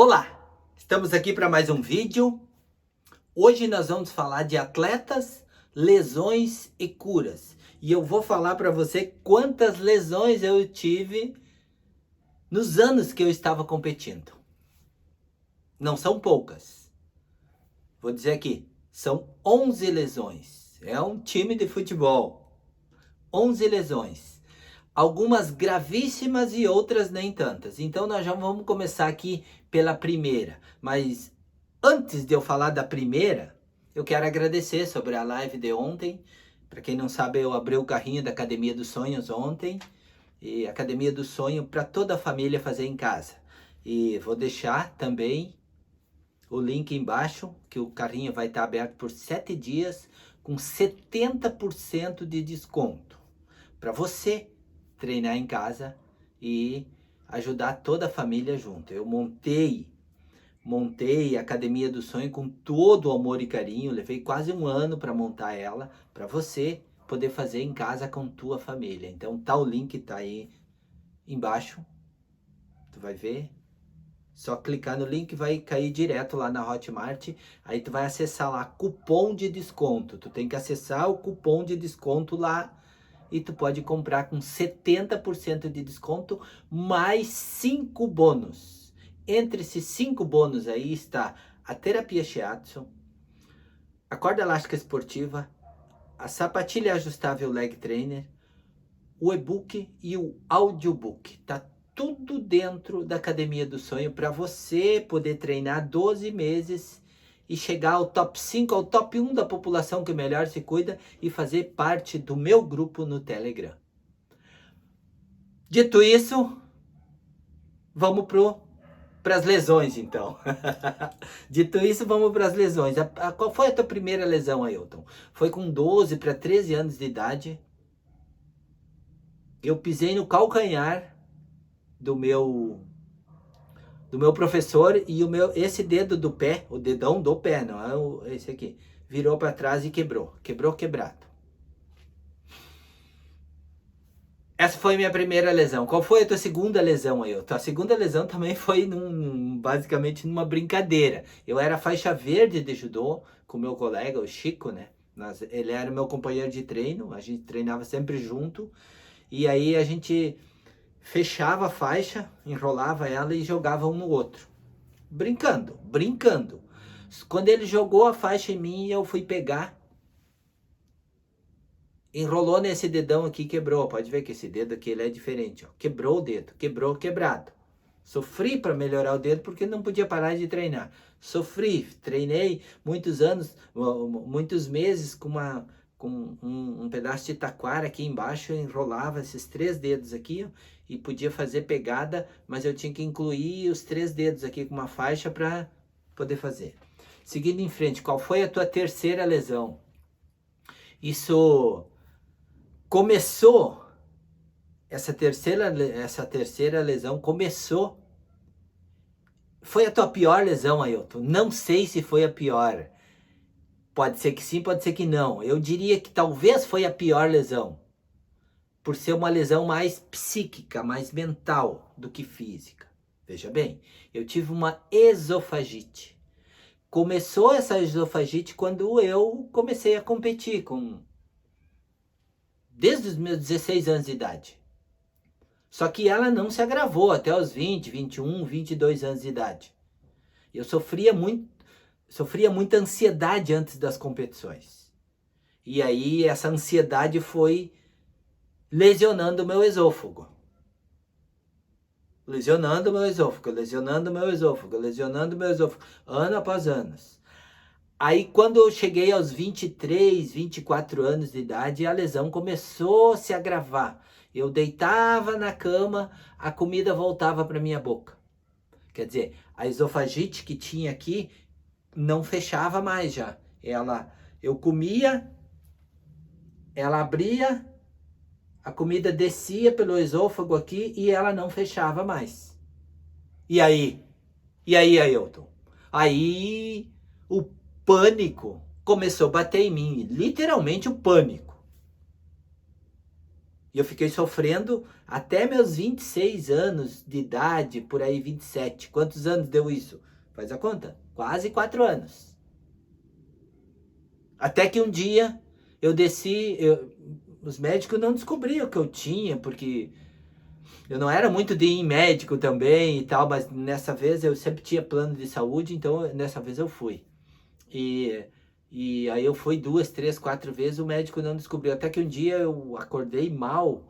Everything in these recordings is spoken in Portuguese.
Olá, estamos aqui para mais um vídeo. Hoje nós vamos falar de atletas, lesões e curas. E eu vou falar para você quantas lesões eu tive nos anos que eu estava competindo. Não são poucas. Vou dizer aqui, são 11 lesões. É um time de futebol. 11 lesões. Algumas gravíssimas e outras nem tantas. Então nós já vamos começar aqui pela primeira. Mas antes de eu falar da primeira, eu quero agradecer sobre a live de ontem. Para quem não sabe, eu abri o carrinho da Academia dos Sonhos ontem. E Academia do Sonho para toda a família fazer em casa. E vou deixar também o link embaixo, que o carrinho vai estar aberto por 7 dias com 70% de desconto. Para você treinar em casa e ajudar toda a família junto. Eu montei a Academia do Sonho com todo o amor e carinho. Levei quase um ano para montar ela, para você poder fazer em casa com tua família. Então tá, o link tá aí embaixo. Tu vai ver. Só clicar no link, vai cair direto lá na Hotmart. Aí tu vai acessar lá cupom de desconto. Tu tem que acessar o cupom de desconto lá. E tu pode comprar com 70% de desconto, mais 5 bônus. Entre esses 5 bônus aí está a terapia Shiatsu, a corda elástica esportiva, a sapatilha ajustável leg trainer, o e-book e o audiobook. Tá tudo dentro da Academia do Sonho para você poder treinar 12 meses e chegar ao top 5, ao top 1 da população que melhor se cuida e fazer parte do meu grupo no Telegram. Dito isso, vamos para as lesões então. Dito isso, vamos para as lesões. Qual foi a tua primeira lesão, Ailton? Foi com 12 para 13 anos de idade. Eu pisei no calcanhar do meu professor e esse dedo do pé, o dedão do pé, não é esse aqui, virou para trás e quebrado. Essa foi a minha primeira lesão. Qual foi a tua segunda lesão aí? A segunda lesão também foi basicamente numa brincadeira. Eu era faixa verde de judô com meu colega, o Chico, né? Ele era meu companheiro de treino, a gente treinava sempre junto. E aí a gente fechava a faixa, enrolava ela e jogava um no outro. Brincando. Quando ele jogou a faixa em mim, eu fui pegar. Enrolou nesse dedão aqui, quebrou. Pode ver que esse dedo aqui ele é diferente. Ó. Quebrou o dedo, quebrado. Sofri para melhorar o dedo porque não podia parar de treinar. Treinei muitos anos, muitos meses com um pedaço de taquara aqui embaixo. Eu enrolava esses 3 dedos aqui, ó, e podia fazer pegada, mas eu tinha que incluir os 3 dedos aqui com uma faixa para poder fazer. Seguindo em frente, qual foi a tua terceira lesão? Isso começou, essa terceira lesão começou. Foi a tua pior lesão, Ailton? Não sei se foi a pior. Pode ser que sim, pode ser que não. Eu diria que talvez foi a pior lesão. Por ser uma lesão mais psíquica, mais mental do que física. Veja bem, eu tive uma esofagite. Começou essa esofagite quando eu comecei a competir desde os meus 16 anos de idade. Só que ela não se agravou até os 20, 21, 22 anos de idade. Eu sofria muita ansiedade antes das competições. E aí essa ansiedade foi lesionando o meu esôfago. Ano após ano. Aí quando eu cheguei aos 23, 24 anos de idade, a lesão começou a se agravar. Eu deitava na cama, a comida voltava para minha boca. Quer dizer, a esofagite que tinha aqui não fechava mais já. Eu comia, ela abria, a comida descia pelo esôfago aqui e ela não fechava mais. E aí, Ailton? Aí o pânico começou a bater em mim, literalmente o pânico. E eu fiquei sofrendo até meus 26 anos de idade, por aí 27. Quantos anos deu isso? Faz a conta? Quase 4 anos. Até que um dia eu desci, os médicos não descobriam o que eu tinha, porque eu não era muito de ir em médico também e tal, mas nessa vez eu sempre tinha plano de saúde, então nessa vez eu fui. E, e aí eu fui 2, 3, 4 vezes, o médico não descobriu. Até que um dia eu acordei mal,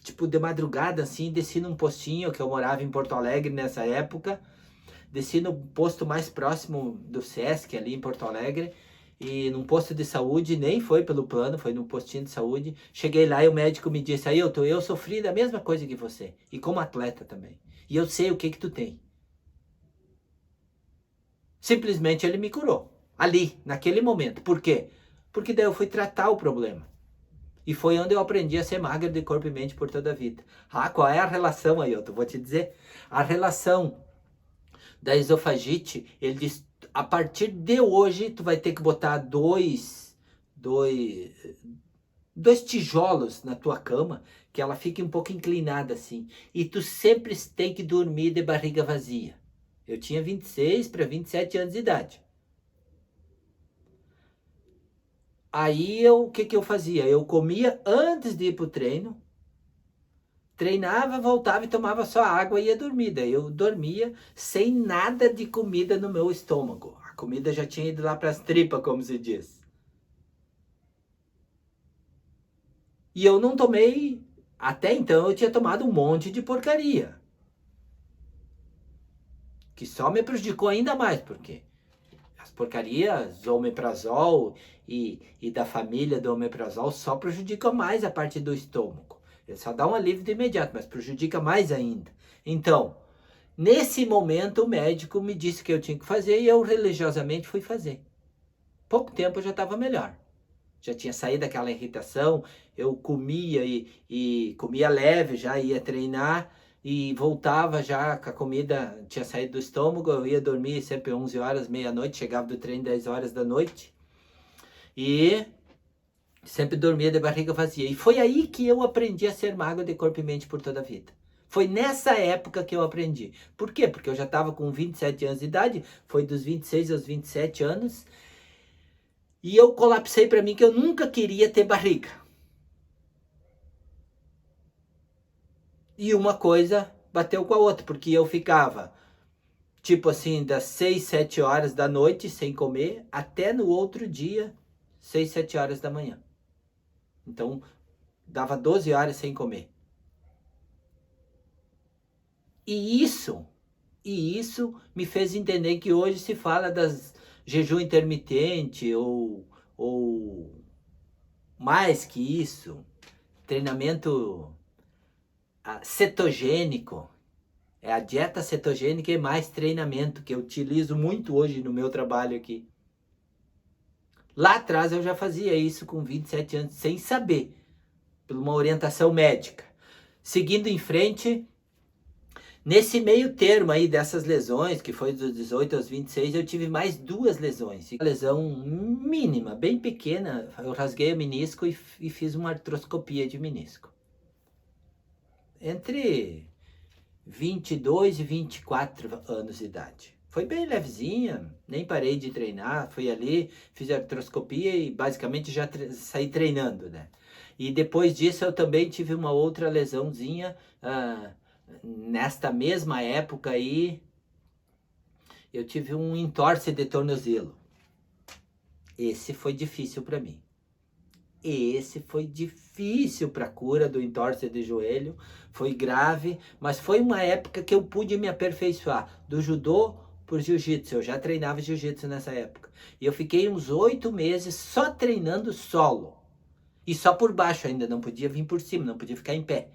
tipo de madrugada assim, desci num postinho, que eu morava em Porto Alegre nessa época, desci no posto mais próximo do Sesc, ali em Porto Alegre, e num posto de saúde, nem foi pelo plano, foi num postinho de saúde. Cheguei lá e o médico me disse: Ailton, eu sofri da mesma coisa que você, e como atleta também. E eu sei o que tu tem. Simplesmente ele me curou. Ali, naquele momento. Por quê? Porque daí eu fui tratar o problema. E foi onde eu aprendi a ser magro de corpo e mente por toda a vida. Ah, qual é a relação, Ailton? Vou te dizer. A relação da esofagite, ele diz, a partir de hoje, tu vai ter que botar dois, dois tijolos na tua cama, que ela fique um pouco inclinada assim. E tu sempre tem que dormir de barriga vazia. Eu tinha 26 para 27 anos de idade. Aí o que que eu fazia? Eu comia antes de ir pro treino, treinava, voltava e tomava só água e ia dormir. Daí eu dormia sem nada de comida no meu estômago. A comida já tinha ido lá para as tripas, como se diz. E eu não tomei, até então eu tinha tomado um monte de porcaria, que só me prejudicou ainda mais, porque as porcarias, omeprazol e da família do omeprazol só prejudicam mais a parte do estômago. Ele só dá um alívio de imediato, mas prejudica mais ainda. Então, nesse momento o médico me disse que eu tinha que fazer e eu religiosamente fui fazer. Pouco tempo eu já estava melhor. Já tinha saído daquela irritação, eu comia e comia leve, já ia treinar e voltava já com a comida, tinha saído do estômago, eu ia dormir sempre 11 horas, meia-noite, chegava do treino 10 horas da noite e sempre dormia de barriga vazia. E foi aí que eu aprendi a ser magro de corpo e mente por toda a vida. Foi nessa época que eu aprendi. Por quê? Porque eu já estava com 27 anos de idade, foi dos 26 aos 27 anos, e eu colapsei para mim que eu nunca queria ter barriga. E uma coisa bateu com a outra, porque eu ficava, tipo assim, das 6, 7 horas da noite sem comer, até no outro dia, 6, 7 horas da manhã. Então, dava 12 horas sem comer. E isso me fez entender que hoje se fala das jejum intermitente ou mais que isso, treinamento cetogênico. É a dieta cetogênica e mais treinamento, que eu utilizo muito hoje no meu trabalho aqui. Lá atrás eu já fazia isso com 27 anos, sem saber, por uma orientação médica. Seguindo em frente, nesse meio termo aí dessas lesões, que foi dos 18 aos 26, eu tive mais 2 lesões. Uma lesão mínima, bem pequena, eu rasguei o menisco e fiz uma artroscopia de menisco. Entre 22 e 24 anos de idade. Foi bem levezinha, nem parei de treinar, fui ali, fiz a artroscopia e basicamente já saí treinando, né? E depois disso eu também tive uma outra lesãozinha, nesta mesma época aí, eu tive um entorse de tornozelo. Esse foi difícil para mim. Esse foi difícil para a cura do entorse de joelho, foi grave, mas foi uma época que eu pude me aperfeiçoar do judô por jiu-jitsu. Eu já treinava jiu-jitsu nessa época. E eu fiquei uns 8 meses só treinando solo. E só por baixo ainda, não podia vir por cima, não podia ficar em pé.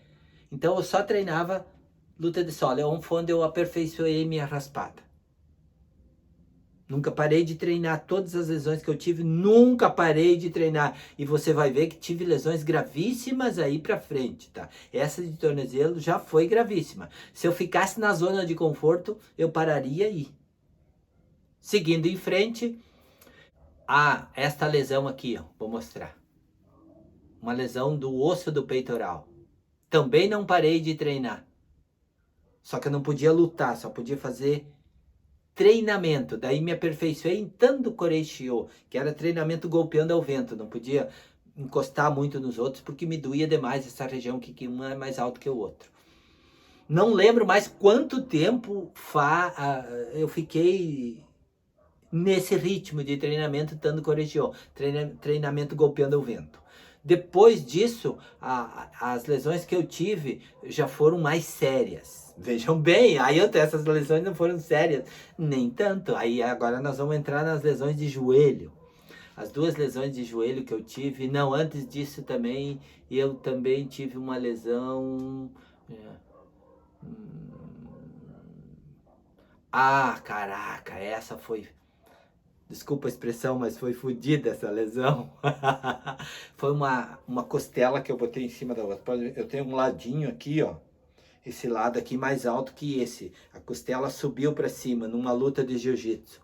Então eu só treinava luta de solo. É onde eu aperfeiçoei minha raspada. Nunca parei de treinar. Todas as lesões que eu tive, nunca parei de treinar. E você vai ver que tive lesões gravíssimas aí pra frente, tá? Essa de tornozelo já foi gravíssima. Se eu ficasse na zona de conforto, eu pararia aí. Seguindo em frente, esta lesão aqui, ó, vou mostrar. uma lesão do osso do peitoral. Também não parei de treinar. Só que eu não podia lutar, só podia fazer treinamento. Daí me aperfeiçoei em Tando Koreishio, que era treinamento golpeando ao vento. Não podia encostar muito nos outros porque me doía demais essa região que um é mais alto que o outro. Não lembro mais quanto tempo eu fiquei nesse ritmo de treinamento Tando Koreishio, treinamento golpeando ao vento. Depois disso, as lesões que eu tive já foram mais sérias. Vejam bem, essas lesões não foram sérias, nem tanto. Aí agora nós vamos entrar nas lesões de joelho. As duas lesões de joelho que eu tive, não, antes disso também, eu também tive uma lesão... Ah, caraca, essa foi... Desculpa a expressão, mas foi fodida essa lesão. Foi uma costela que eu botei em cima da outra. Eu tenho um ladinho aqui, ó. Esse lado aqui mais alto que esse. A costela subiu para cima numa luta de jiu-jitsu.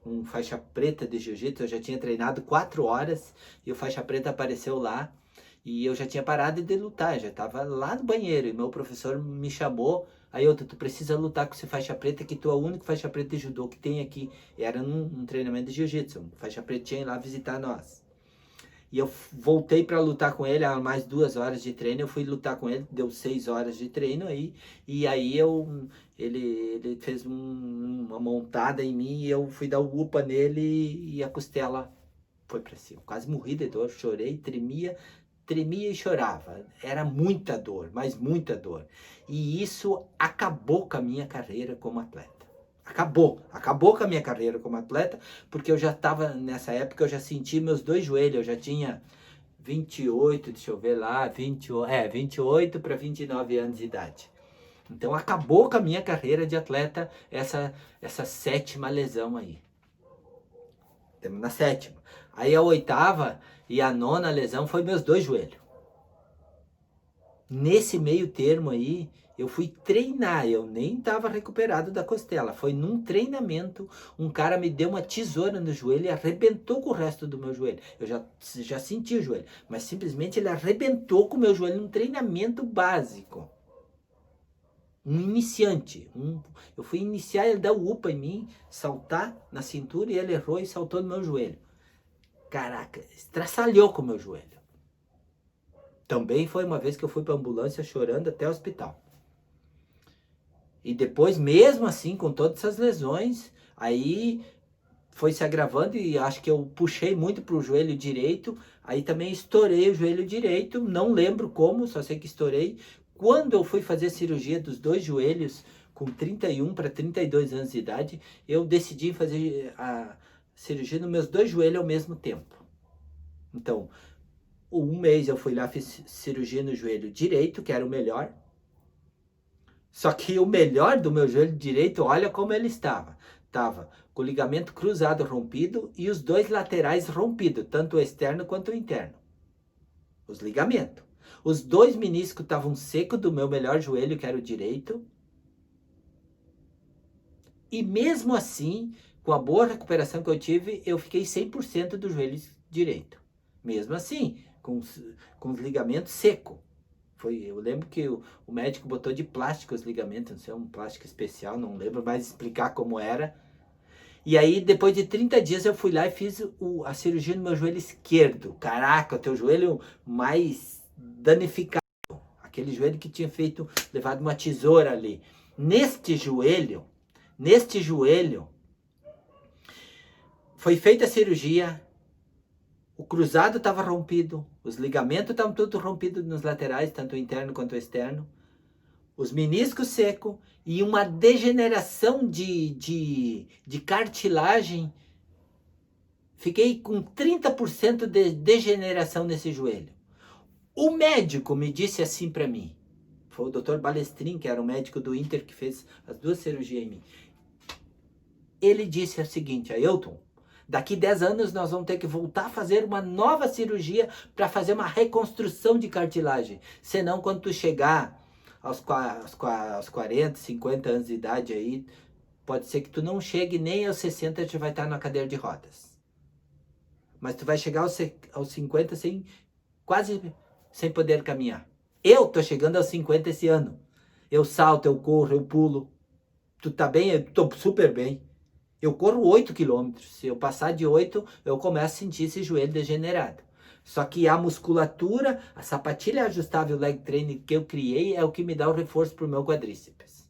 Um faixa preta de jiu-jitsu. Eu já tinha treinado 4 horas e o faixa preta apareceu lá. E eu já tinha parado de lutar, já estava lá no banheiro. E meu professor me chamou. Aí tu precisa lutar com esse faixa preta, que tu é o único faixa preta de judô que tem aqui. Era num treinamento de jiu-jitsu. Faixa preta tinha lá visitar nós. E eu voltei para lutar com ele, mais 2 horas de treino. Eu fui lutar com ele, deu 6 horas de treino aí. E aí ele fez uma montada em mim e eu fui dar o upa nele e a costela foi para cima. Quase morri de dor, chorei, tremia e chorava. Era muita dor, mas muita dor. E isso acabou com a minha carreira como atleta. Acabou com a minha carreira como atleta, porque eu já estava, nessa época, eu já senti meus 2 joelhos, eu já tinha 28, deixa eu ver lá, 28 para 29 anos de idade. Então acabou com a minha carreira de atleta essa 7ª lesão aí. Estamos na 7ª. Aí a 8ª e a 9ª lesão foi meus 2 joelhos. Nesse meio termo aí, eu fui treinar, eu nem estava recuperado da costela. Foi num treinamento, um cara me deu uma tesoura no joelho e arrebentou com o resto do meu joelho. Eu já senti o joelho, mas simplesmente ele arrebentou com o meu joelho num treinamento básico. Um iniciante. Eu fui iniciar, ele deu upa em mim, saltar na cintura e ele errou e saltou no meu joelho. Caraca, estraçalhou com o meu joelho. Também foi uma vez que eu fui para a ambulância chorando até o hospital. E depois, mesmo assim, com todas essas lesões, aí foi se agravando e acho que eu puxei muito para o joelho direito. Aí também estourei o joelho direito, não lembro como, só sei que estourei. Quando eu fui fazer a cirurgia dos 2 joelhos, com 31 para 32 anos de idade, eu decidi fazer a cirurgia nos meus 2 joelhos ao mesmo tempo. Então, um mês eu fui lá, fiz cirurgia no joelho direito, que era o melhor. Só que o melhor do meu joelho direito, olha como ele estava. Estava com o ligamento cruzado rompido e os 2 laterais rompidos, tanto o externo quanto o interno. Os ligamentos. Os 2 meniscos estavam secos do meu melhor joelho, que era o direito. E mesmo assim, com a boa recuperação que eu tive, eu fiquei 100% do joelho direito. Mesmo assim, com os ligamentos secos. Eu lembro que o médico botou de plástico os ligamentos, não sei, um plástico especial, não lembro mais explicar como era. E aí, depois de 30 dias, eu fui lá e fiz a cirurgia no meu joelho esquerdo. Caraca, o teu joelho mais danificado. Aquele joelho que tinha levado uma tesoura ali. Neste joelho, foi feita a cirurgia. O cruzado estava rompido, os ligamentos estavam todos rompidos nos laterais, tanto o interno quanto o externo. Os meniscos secos e uma degeneração de cartilagem. Fiquei com 30% de degeneração nesse joelho. O médico me disse assim para mim. Foi o Dr. Balestrin, que era o médico do Inter, que fez as 2 cirurgias em mim. Ele disse o seguinte: Ailton, daqui 10 anos nós vamos ter que voltar a fazer uma nova cirurgia para fazer uma reconstrução de cartilagem. Senão, quando tu chegar aos 40, 50 anos de idade aí, pode ser que tu não chegue nem aos 60 e tu vai estar na cadeira de rodas. Mas tu vai chegar aos 50 sem quase sem poder caminhar. Eu tô chegando aos 50 esse ano. Eu salto, eu corro, eu pulo. Tu tá bem? Eu tô super bem. Eu corro 8 quilômetros. Se eu passar de 8, eu começo a sentir esse joelho degenerado. Só que a musculatura, a sapatilha ajustável leg training que eu criei é o que me dá o reforço pro meu quadríceps.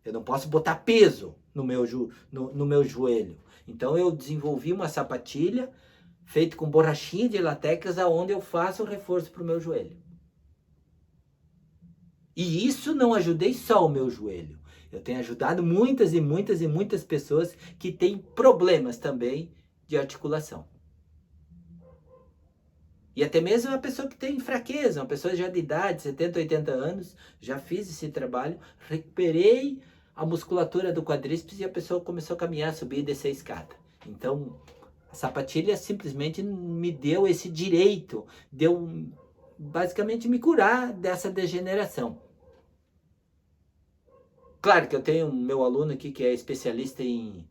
Eu não posso botar peso no meu joelho. Então eu desenvolvi uma sapatilha feita com borrachinha de latex aonde eu faço o reforço pro meu joelho. E isso não ajudei só o meu joelho. Eu tenho ajudado muitas e muitas e muitas pessoas que têm problemas também de articulação. E até mesmo uma pessoa que tem fraqueza, uma pessoa já de idade, 70, 80 anos, já fiz esse trabalho, recuperei a musculatura do quadríceps e a pessoa começou a caminhar, subir e descer a escada. Então, a sapatilha simplesmente me deu esse direito, deu basicamente me curar dessa degeneração. Claro que eu tenho meu aluno aqui que é especialista em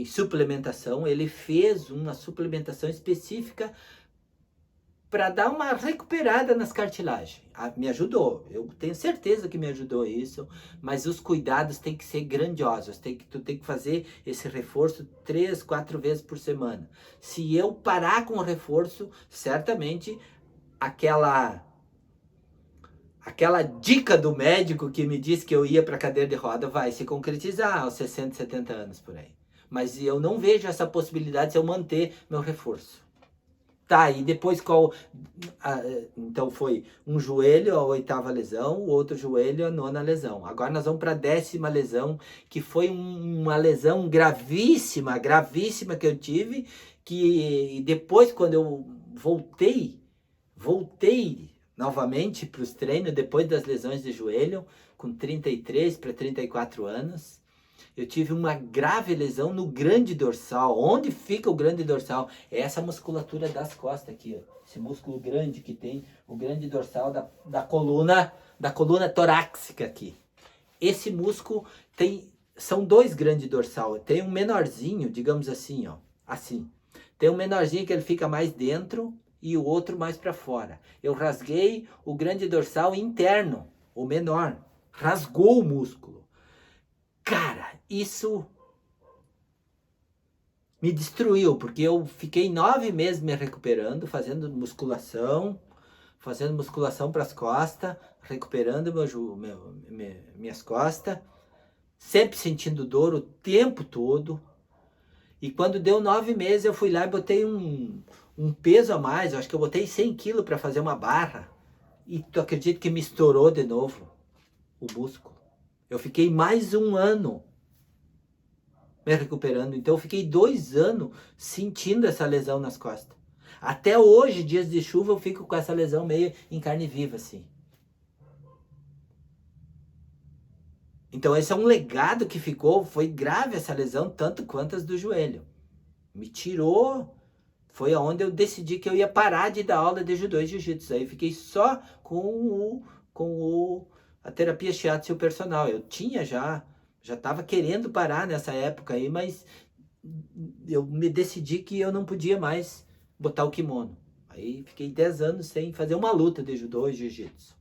suplementação. Ele fez uma suplementação específica para dar uma recuperada nas cartilagens. Me ajudou, eu tenho certeza que me ajudou isso, mas os cuidados têm que ser grandiosos. Tu tem que fazer esse reforço 3, 4 vezes por semana. Se eu parar com o reforço, certamente aquela dica do médico que me disse que eu ia para cadeira de roda vai se concretizar aos 60, 70 anos por aí. Mas eu não vejo essa possibilidade se eu manter meu reforço. Tá, e depois então foi um joelho, a 8ª lesão, o outro joelho, a 9ª lesão. Agora nós vamos para a 10ª lesão, que foi uma lesão gravíssima, gravíssima que eu tive, que depois quando eu voltei novamente para os treinos, depois das lesões de joelho, com 33 para 34 anos, eu tive uma grave lesão no grande dorsal. Onde fica o grande dorsal? É essa musculatura das costas aqui, ó. Esse músculo grande que tem o grande dorsal da coluna torácica aqui. Esse músculo são 2 grandes dorsal. Tem um menorzinho, digamos assim, ó, assim. Tem um menorzinho que ele fica mais dentro e o outro mais para fora. Eu rasguei o grande dorsal interno, o menor. Rasgou o músculo. Cara, isso me destruiu, porque eu fiquei 9 meses me recuperando, fazendo musculação para as costas, recuperando minhas costas, sempre sentindo dor o tempo todo. E quando deu 9 meses, eu fui lá e botei um peso a mais, eu acho que eu botei 100 quilos para fazer uma barra. E tu acredita que me estourou de novo o músculo? Eu fiquei mais um ano me recuperando. Então eu fiquei 2 anos sentindo essa lesão nas costas. Até hoje, dias de chuva, eu fico com essa lesão meio em carne viva, assim. Então esse é um legado que ficou, foi grave essa lesão, tanto quanto as do joelho. Me tirou, foi aonde eu decidi que eu ia parar de dar aula de judô e jiu-jitsu. Aí eu fiquei só com a terapia shiatsu e o personal. Eu tinha já estava querendo parar nessa época aí, mas eu me decidi que eu não podia mais botar o kimono. Aí fiquei 10 anos sem fazer uma luta de judô e jiu-jitsu.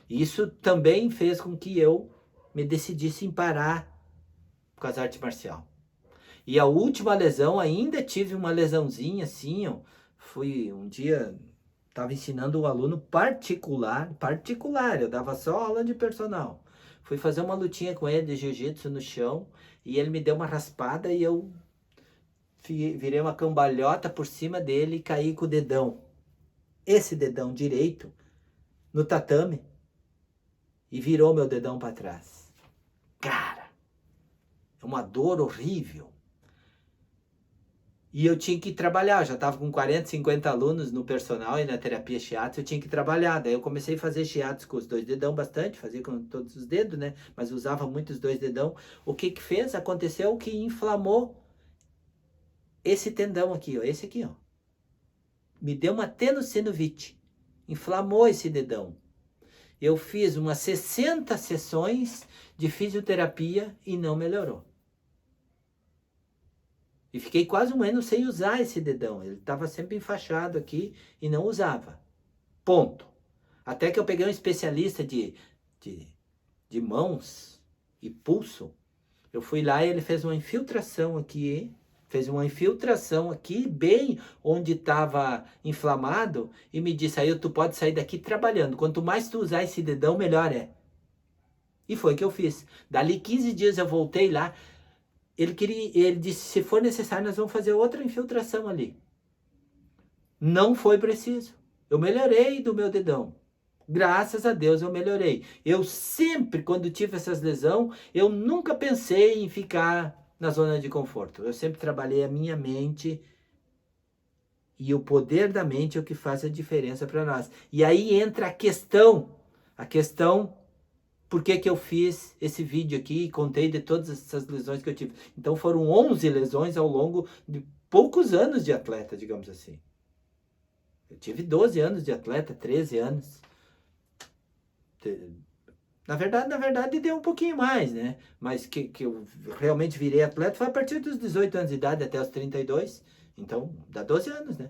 Isso também fez com que eu me decidisse em parar com as artes marciais. E a última lesão, ainda tive uma lesãozinha assim, ó. Fui um dia, estava ensinando um aluno particular, eu dava só aula de personal. Fui fazer uma lutinha com ele de jiu-jitsu no chão e ele me deu uma raspada e eu virei uma cambalhota por cima dele e caí com o dedão. Esse dedão direito no tatame e virou meu dedão para trás. Cara, é uma dor horrível. E eu tinha que trabalhar, eu já estava com 40, 50 alunos no personal e na terapia shiatsu, eu tinha que trabalhar. Daí eu comecei a fazer shiatsu com os 2 dedão bastante, fazia com todos os dedos, né? Mas usava muito os 2 dedão. O que que fez? Aconteceu que inflamou esse tendão aqui, ó, esse aqui, ó. Me deu uma tenossinovite, inflamou esse dedão. Eu fiz umas 60 sessões de fisioterapia e não melhorou. E fiquei quase um ano sem usar esse dedão. Ele estava sempre enfaixado aqui e não usava. Ponto. Até que eu peguei um especialista de mãos e pulso. Eu fui lá e ele fez uma infiltração aqui. Fez uma infiltração aqui, bem onde estava inflamado. E me disse, aí tu pode sair daqui trabalhando. Quanto mais tu usar esse dedão, melhor é. E foi o que eu fiz. Dali 15 dias eu voltei lá. Ele disse, se for necessário, nós vamos fazer outra infiltração ali. Não foi preciso. Eu melhorei do meu dedão. Graças a Deus eu melhorei. Eu sempre, quando tive essas lesões, eu nunca pensei em ficar na zona de conforto. Eu sempre trabalhei a minha mente. E o poder da mente é o que faz a diferença para nós. E aí entra a questão. Por que que eu fiz esse vídeo aqui e contei de todas essas lesões que eu tive. Então foram 11 lesões ao longo de poucos anos de atleta, digamos assim. Eu tive 12 anos de atleta, 13 anos. Na verdade deu um pouquinho mais, né? Mas que eu realmente virei atleta foi a partir dos 18 anos de idade até os 32. Então dá 12 anos, né?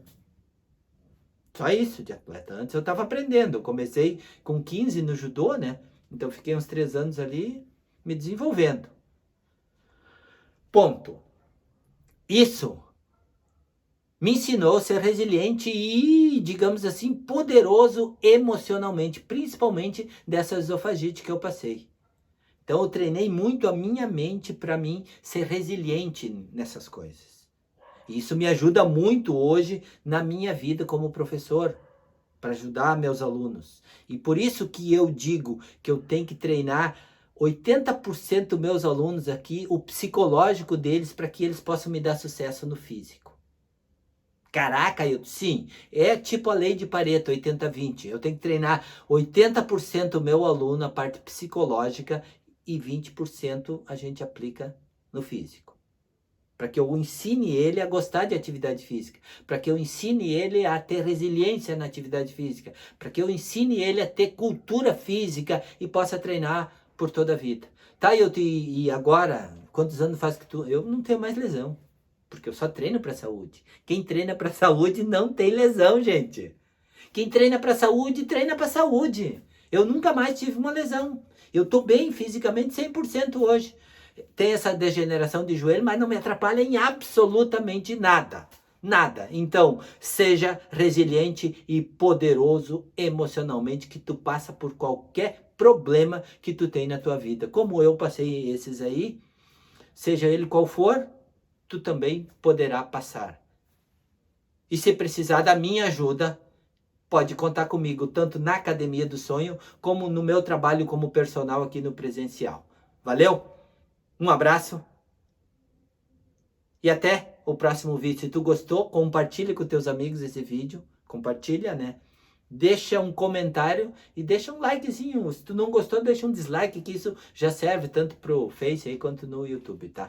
Só isso de atleta. Antes eu estava aprendendo. Eu comecei com 15 no judô, né? Então fiquei uns 3 anos ali me desenvolvendo. Ponto. Isso me ensinou a ser resiliente e, digamos assim, poderoso emocionalmente, principalmente dessa esofagite que eu passei. Então eu treinei muito a minha mente para mim ser resiliente nessas coisas. E isso me ajuda muito hoje na minha vida como professor, para ajudar meus alunos. E por isso que eu digo que eu tenho que treinar 80% dos meus alunos aqui, o psicológico deles, para que eles possam me dar sucesso no físico. Caraca, sim, é tipo a lei de Pareto, 80-20. Eu tenho que treinar 80% o meu aluno, a parte psicológica, e 20% a gente aplica no físico. Para que eu ensine ele a gostar de atividade física, para que eu ensine ele a ter resiliência na atividade física, para que eu ensine ele a ter cultura física e possa treinar por toda a vida. Tá, e agora, quantos anos faz que tu... Eu não tenho mais lesão, porque eu só treino para saúde. Quem treina para saúde não tem lesão, gente. Quem treina para saúde, treina para saúde. Eu nunca mais tive uma lesão. Eu tô bem fisicamente 100% hoje. Tem essa degeneração de joelho, mas não me atrapalha em absolutamente nada. Nada. Então, seja resiliente e poderoso emocionalmente, que tu passa por qualquer problema que tu tem na tua vida. Como eu passei esses aí, seja ele qual for, tu também poderá passar. E se precisar da minha ajuda, pode contar comigo, tanto na Academia do Sonho, como no meu trabalho como personal aqui no presencial. Valeu? Um abraço e até o próximo vídeo. Se tu gostou, compartilha com teus amigos esse vídeo. Compartilha, né? Deixa um comentário e deixa um likezinho. Se tu não gostou, deixa um dislike, que isso já serve tanto pro Face aí quanto no YouTube, tá?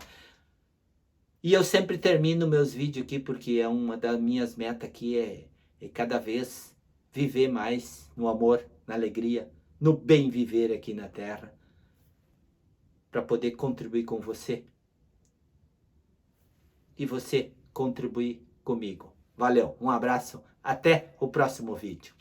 E eu sempre termino meus vídeos aqui, porque é uma das minhas metas aqui, é cada vez viver mais no amor, na alegria, no bem viver aqui na Terra, para poder contribuir com você. E você contribuir comigo. Valeu, um abraço, até o próximo vídeo.